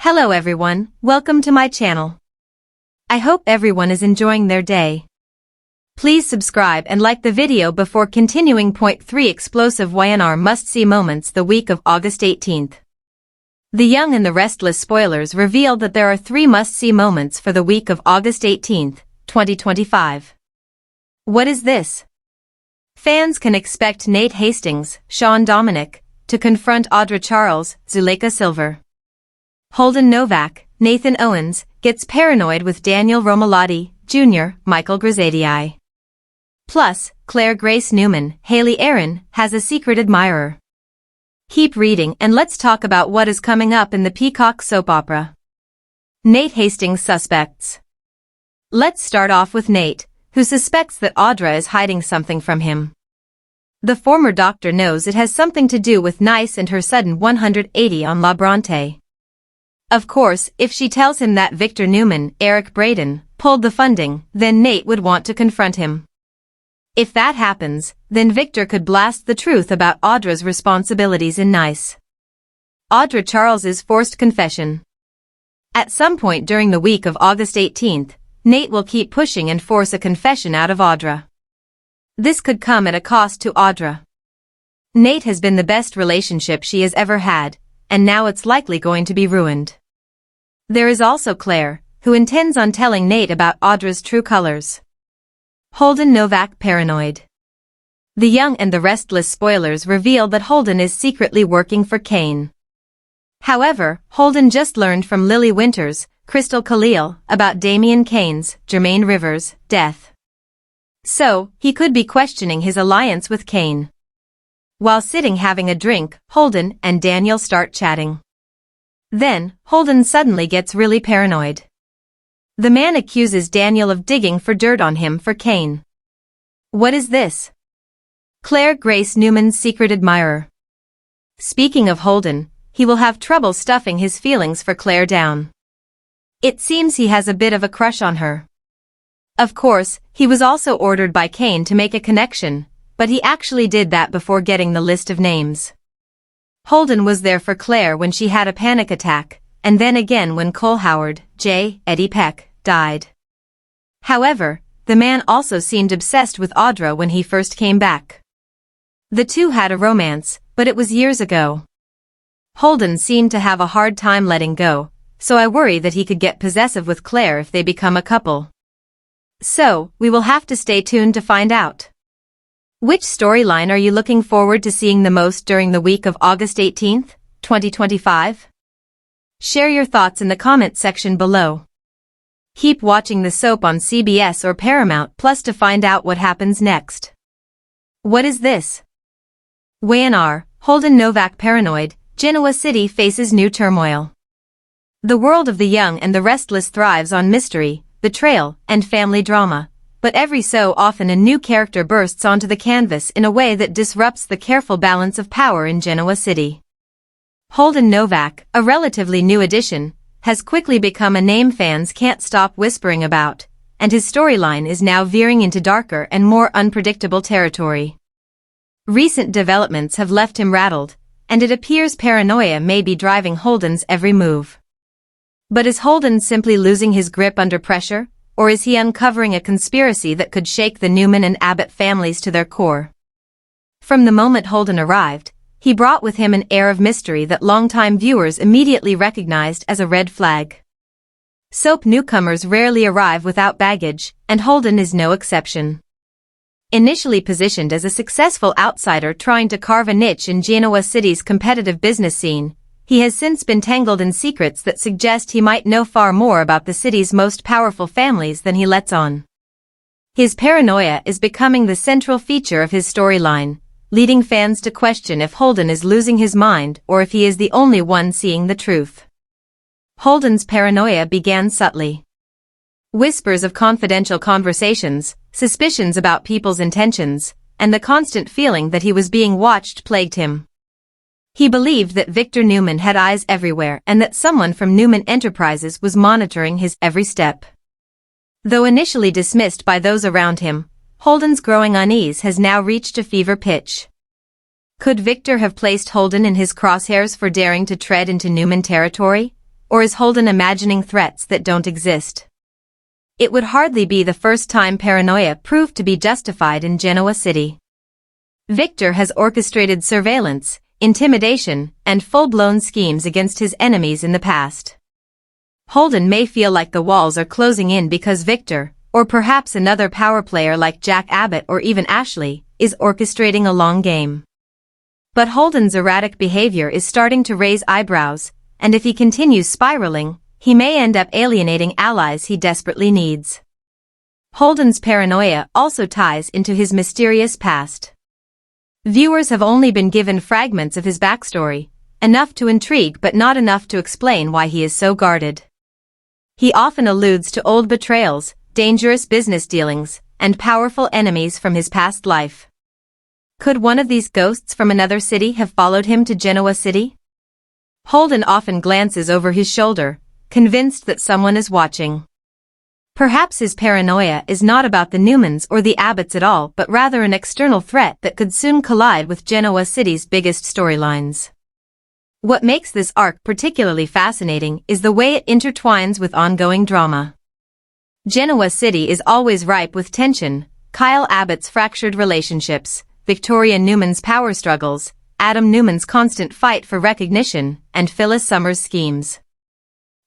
Hello everyone, welcome to my channel. I hope everyone is enjoying their day. Please subscribe and like the video before continuing. Point 3 Explosive Y&R must-see moments the week of August 18th. The Young and the Restless spoilers revealed that there are 3 must-see moments for the week of August 18th, 2025. What is this? Fans can expect Nate Hastings, Sean Dominic, to confront Audra Charles, Zuleika Silver. Holden Novak, Nathan Owens, gets paranoid with Daniel Romalotti, Jr., Michael Grisady. Plus, Claire Grace Newman, Haley Aaron, has a secret admirer. Keep reading and let's talk about what is coming up in the Peacock soap opera. Nate Hastings suspects. Let's start off with Nate, who suspects that Audra is hiding something from him. The former doctor knows it has something to do with Nice and her sudden 180 on La Bronte. Of course, if she tells him that Victor Newman, Eric Braeden, pulled the funding, then Nate would want to confront him. If that happens, then Victor could blast the truth about Audra's responsibilities in Nice. Audra Charles's forced confession. At some point during the week of August 18th, Nate will keep pushing and force a confession out of Audra. This could come at a cost to Audra. Nate has been the best relationship she has ever had, and now it's likely going to be ruined. There is also Claire, who intends on telling Nate about Audra's true colors. Holden Novak paranoid. The Young and the Restless spoilers reveal that Holden is secretly working for Kane. However, Holden just learned from Lily Winters, Crystal Khalil, about Damian Kane's, Jermaine Rivers, death. So, he could be questioning his alliance with Kane. While sitting having a drink, Holden and Daniel start chatting. Then, Holden suddenly gets really paranoid. The man accuses Daniel of digging for dirt on him for Kane. What is this? Claire Grace Newman's secret admirer. Speaking of Holden, he will have trouble stuffing his feelings for Claire down. It seems he has a bit of a crush on her. Of course, he was also ordered by Kane to make a connection, but he actually did that before getting the list of names. Holden was there for Claire when she had a panic attack, and then again when Cole Howard, Eddie Peck, died. However, the man also seemed obsessed with Audra when he first came back. The two had a romance, but it was years ago. Holden seemed to have a hard time letting go, so I worry that he could get possessive with Claire if they become a couple. So, we will have to stay tuned to find out. Which storyline are you looking forward to seeing the most during the week of August 18th, 2025? Share your thoughts in the comment section below. Keep watching the soap on CBS or Paramount Plus to find out what happens next. What is this? Y&R, Holden Novak paranoid, Genoa City faces new turmoil. The world of the Young and the Restless thrives on mystery, betrayal, and family drama. But every so often a new character bursts onto the canvas in a way that disrupts the careful balance of power in Genoa City. Holden Novak, a relatively new addition, has quickly become a name fans can't stop whispering about, and his storyline is now veering into darker and more unpredictable territory. Recent developments have left him rattled, and it appears paranoia may be driving Holden's every move. But is Holden simply losing his grip under pressure? Or is he uncovering a conspiracy that could shake the Newman and Abbott families to their core? From the moment Holden arrived, he brought with him an air of mystery that longtime viewers immediately recognized as a red flag. Soap newcomers rarely arrive without baggage, and Holden is no exception. Initially positioned as a successful outsider trying to carve a niche in Genoa City's competitive business scene, he has since been tangled in secrets that suggest he might know far more about the city's most powerful families than he lets on. His paranoia is becoming the central feature of his storyline, leading fans to question if Holden is losing his mind or if he is the only one seeing the truth. Holden's paranoia began subtly. Whispers of confidential conversations, suspicions about people's intentions, and the constant feeling that he was being watched plagued him. He believed that Victor Newman had eyes everywhere and that someone from Newman Enterprises was monitoring his every step. Though initially dismissed by those around him, Holden's growing unease has now reached a fever pitch. Could Victor have placed Holden in his crosshairs for daring to tread into Newman territory? or is Holden imagining threats that don't exist? It would hardly be the first time paranoia proved to be justified in Genoa City. Victor has orchestrated surveillance, intimidation, and full-blown schemes against his enemies in the past. Holden may feel like the walls are closing in because Victor, or perhaps another power player like Jack Abbott or even Ashley, is orchestrating a long game. But Holden's erratic behavior is starting to raise eyebrows, and if he continues spiraling, he may end up alienating allies he desperately needs. Holden's paranoia also ties into his mysterious past. Viewers have only been given fragments of his backstory, enough to intrigue but not enough to explain why he is so guarded. He often alludes to old betrayals, dangerous business dealings, and powerful enemies from his past life. Could one of these ghosts from another city have followed him to Genoa City? Holden often glances over his shoulder, convinced that someone is watching. Perhaps his paranoia is not about the Newmans or the Abbotts at all but rather an external threat that could soon collide with Genoa City's biggest storylines. What makes this arc particularly fascinating is the way it intertwines with ongoing drama. Genoa City is always ripe with tension: Kyle Abbott's fractured relationships, Victoria Newman's power struggles, Adam Newman's constant fight for recognition, and Phyllis Summers' schemes.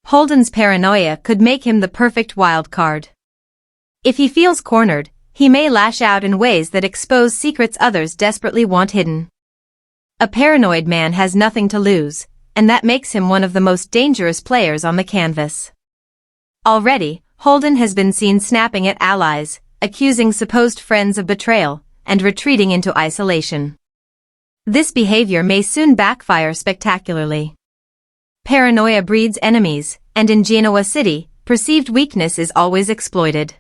Holden's paranoia could make him the perfect wild card. If he feels cornered, he may lash out in ways that expose secrets others desperately want hidden. A paranoid man has nothing to lose, and that makes him one of the most dangerous players on the canvas. Already, Holden has been seen snapping at allies, accusing supposed friends of betrayal, and retreating into isolation. This behavior may soon backfire spectacularly. Paranoia breeds enemies, and in Genoa City, perceived weakness is always exploited.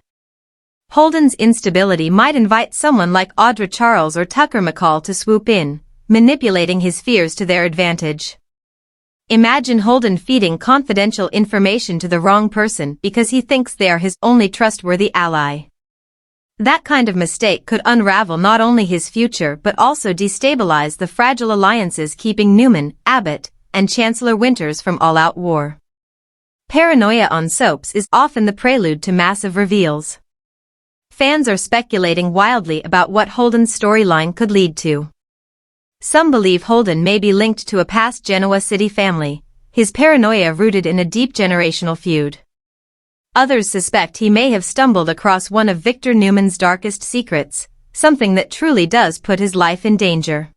Holden's instability might invite someone like Audra Charles or Tucker McCall to swoop in, manipulating his fears to their advantage. Imagine Holden feeding confidential information to the wrong person because he thinks they are his only trustworthy ally. That kind of mistake could unravel not only his future but also destabilize the fragile alliances keeping Newman, Abbott, and Chancellor Winters from all-out war. Paranoia on soaps is often the prelude to massive reveals. Fans are speculating wildly about what Holden's storyline could lead to. Some believe Holden may be linked to a past Genoa City family, his paranoia rooted in a deep generational feud. Others suspect he may have stumbled across one of Victor Newman's darkest secrets, something that truly does put his life in danger.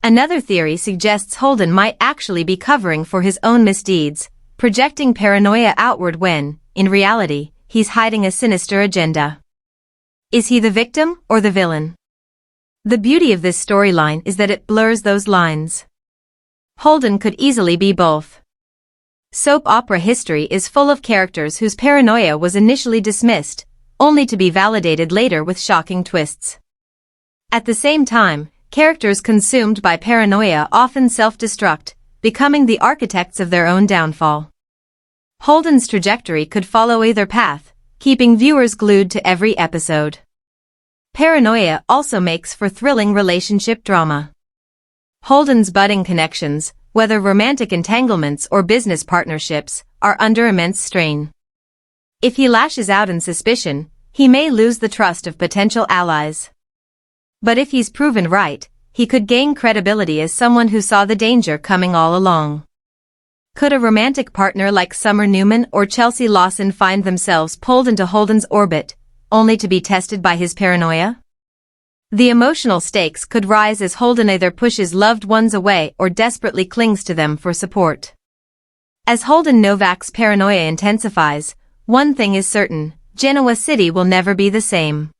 Another theory suggests Holden might actually be covering for his own misdeeds, projecting paranoia outward when, in reality, he's hiding a sinister agenda. Is he the victim or the villain? The beauty of this storyline is that it blurs those lines. Holden could easily be both. Soap opera history is full of characters whose paranoia was initially dismissed, only to be validated later with shocking twists. At the same time, characters consumed by paranoia often self-destruct, becoming the architects of their own downfall. Holden's trajectory could follow either path, keeping viewers glued to every episode. Paranoia also makes for thrilling relationship drama. Holden's budding connections, whether romantic entanglements or business partnerships, are under immense strain. If he lashes out in suspicion, he may lose the trust of potential allies. But if he's proven right, he could gain credibility as someone who saw the danger coming all along. Could a romantic partner like Summer Newman or Chelsea Lawson find themselves pulled into Holden's orbit, only to be tested by his paranoia? The emotional stakes could rise as Holden either pushes loved ones away or desperately clings to them for support. As Holden Novak's paranoia intensifies, one thing is certain: Genoa City will never be the same.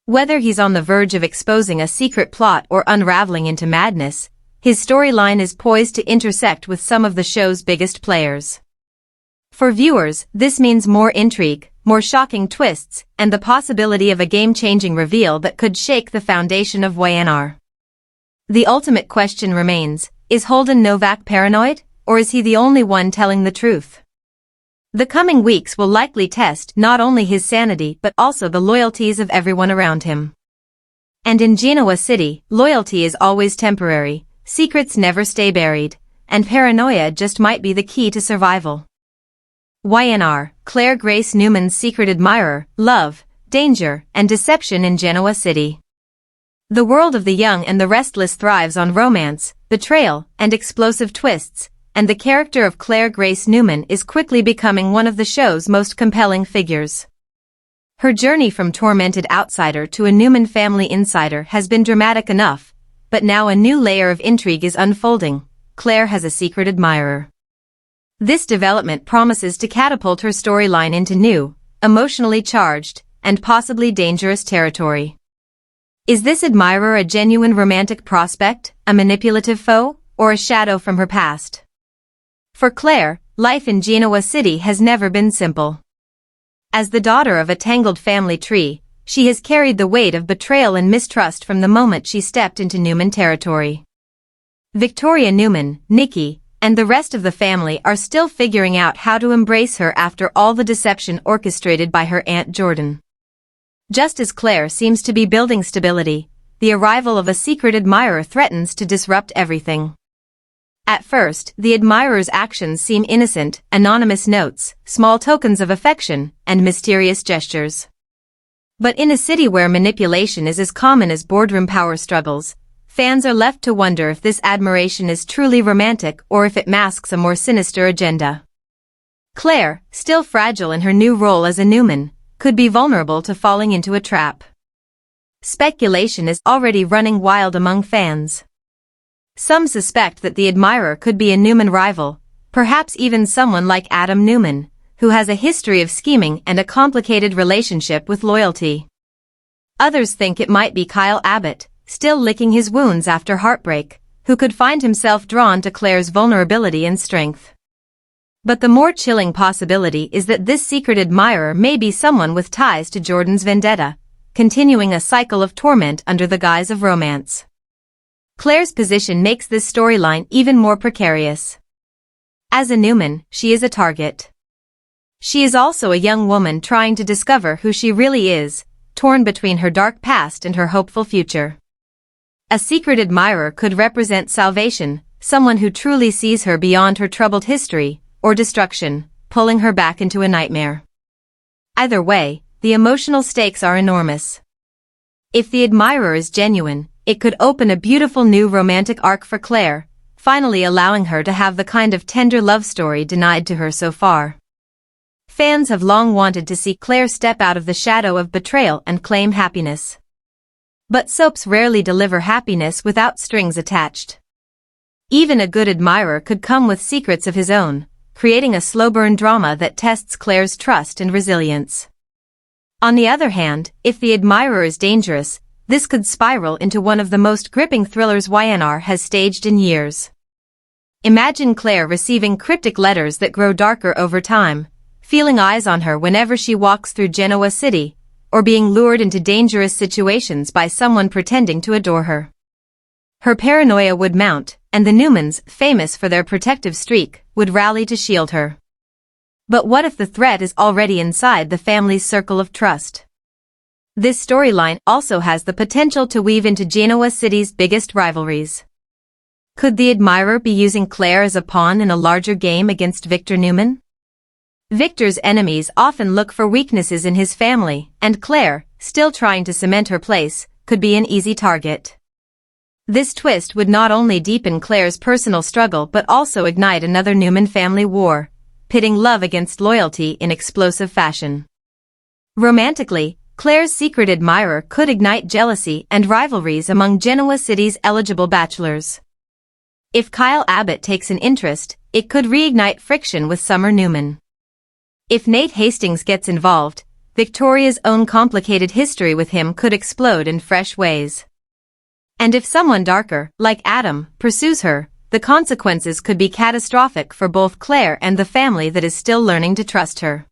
Whether he's on the verge of exposing a secret plot or unraveling into madness, his storyline is poised to intersect with some of the show's biggest players. For viewers, this means more intrigue, more shocking twists, and the possibility of a game-changing reveal that could shake the foundation of Y&R. The ultimate question remains: is Holden Novak paranoid, or is he the only one telling the truth? The coming weeks will likely test not only his sanity but also the loyalties of everyone around him. And in Genoa City, loyalty is always temporary, secrets never stay buried, and paranoia just might be the key to survival. Y&R, Claire Grace Newman's secret admirer, love, danger, and deception in Genoa City. The world of the young and the restless thrives on romance, betrayal, and explosive twists, and the character of Claire Grace Newman is quickly becoming one of the show's most compelling figures. Her journey from tormented outsider to a Newman family insider has been dramatic enough, but now a new layer of intrigue is unfolding. Claire has a secret admirer. This development promises to catapult her storyline into new, emotionally charged, and possibly dangerous territory. Is this admirer a genuine romantic prospect, a manipulative foe, or a shadow from her past? For Claire, life in Genoa City has never been simple. As the daughter of a tangled family tree, she has carried the weight of betrayal and mistrust from the moment she stepped into Newman territory. Victoria Newman, Nikki, and the rest of the family are still figuring out how to embrace her after all the deception orchestrated by her Aunt Jordan. Just as Claire seems to be building stability, the arrival of a secret admirer threatens to disrupt everything. At first, the admirer's actions seem innocent: anonymous notes, small tokens of affection, and mysterious gestures. But in a city where manipulation is as common as boardroom power struggles, fans are left to wonder if this admiration is truly romantic or if it masks a more sinister agenda. Claire, still fragile in her new role as a Newman, could be vulnerable to falling into a trap. Speculation is already running wild among fans. Some suspect that the admirer could be a Newman rival, perhaps even someone like Adam Newman, who has a history of scheming and a complicated relationship with loyalty. Others think it might be Kyle Abbott, still licking his wounds after heartbreak, who could find himself drawn to Claire's vulnerability and strength. But the more chilling possibility is that this secret admirer may be someone with ties to Jordan's vendetta, continuing a cycle of torment under the guise of romance. Claire's position makes this storyline even more precarious. As a Newman, she is a target. She is also a young woman trying to discover who she really is, torn between her dark past and her hopeful future. A secret admirer could represent salvation, someone who truly sees her beyond her troubled history, or destruction, pulling her back into a nightmare. Either way, the emotional stakes are enormous. If the admirer is genuine, it could open a beautiful new romantic arc for Claire, finally allowing her to have the kind of tender love story denied to her so far. Fans have long wanted to see Claire step out of the shadow of betrayal and claim happiness. But soaps rarely deliver happiness without strings attached. Even a good admirer could come with secrets of his own, creating a slow-burn drama that tests Claire's trust and resilience. On the other hand, if the admirer is dangerous, this could spiral into one of the most gripping thrillers Y&R has staged in years. Imagine Claire receiving cryptic letters that grow darker over time, feeling eyes on her whenever she walks through Genoa City, or being lured into dangerous situations by someone pretending to adore her. Her paranoia would mount, and the Newmans, famous for their protective streak, would rally to shield her. But what if the threat is already inside the family's circle of trust? This storyline also has the potential to weave into Genoa City's biggest rivalries. Could the admirer be using Claire as a pawn in a larger game against Victor Newman? Victor's enemies often look for weaknesses in his family, and Claire, still trying to cement her place, could be an easy target. This twist would not only deepen Claire's personal struggle but also ignite another Newman family war, pitting love against loyalty in explosive fashion. Romantically, Claire's secret admirer could ignite jealousy and rivalries among Genoa City's eligible bachelors. If Kyle Abbott takes an interest, it could reignite friction with Summer Newman. If Nate Hastings gets involved, Victoria's own complicated history with him could explode in fresh ways. And if someone darker, like Adam, pursues her, the consequences could be catastrophic for both Claire and the family that is still learning to trust her.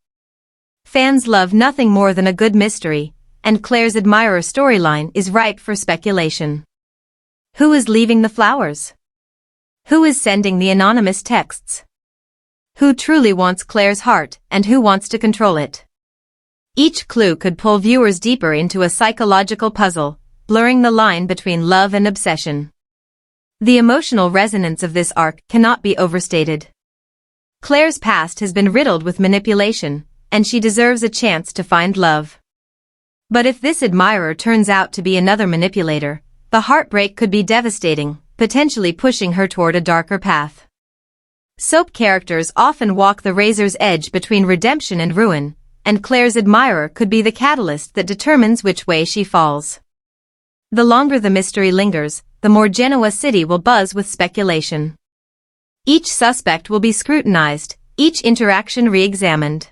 Fans love nothing more than a good mystery, and Claire's admirer storyline is ripe for speculation. Who is leaving the flowers? Who is sending the anonymous texts? Who truly wants Claire's heart, and who wants to control it? Each clue could pull viewers deeper into a psychological puzzle, blurring the line between love and obsession. The emotional resonance of this arc cannot be overstated. Claire's past has been riddled with manipulation, and she deserves a chance to find love. But if this admirer turns out to be another manipulator, the heartbreak could be devastating, potentially pushing her toward a darker path. Soap characters often walk the razor's edge between redemption and ruin, and Claire's admirer could be the catalyst that determines which way she falls. The longer the mystery lingers, the more Genoa City will buzz with speculation. Each suspect will be scrutinized, each interaction re-examined.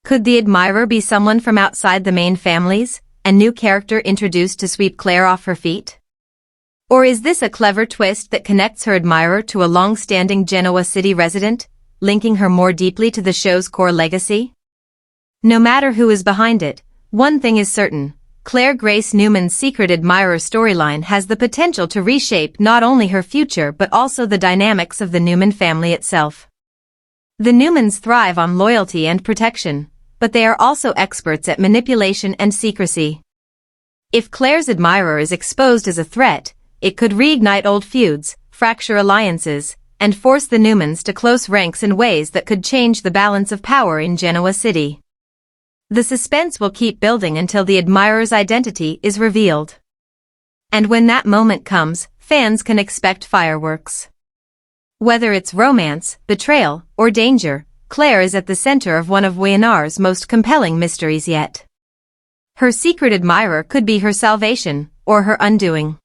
Could the admirer be someone from outside the main families, a new character introduced to sweep Claire off her feet? Or is this a clever twist that connects her admirer to a long-standing Genoa City resident, linking her more deeply to the show's core legacy? No matter who is behind it, one thing is certain: Claire Grace Newman's secret admirer storyline has the potential to reshape not only her future but also the dynamics of the Newman family itself. The Newmans thrive on loyalty and protection, but they are also experts at manipulation and secrecy. If Claire's admirer is exposed as a threat, it could reignite old feuds, fracture alliances, and force the Newmans to close ranks in ways that could change the balance of power in Genoa City. The suspense will keep building until the admirer's identity is revealed. And when that moment comes, fans can expect fireworks. Whether it's romance, betrayal, or danger, Claire is at the center of one of Y&R's most compelling mysteries yet. Her secret admirer could be her salvation, or her undoing.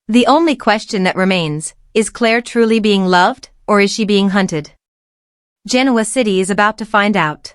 The only question that remains, is Claire truly being loved, or is she being hunted? Genoa City is about to find out.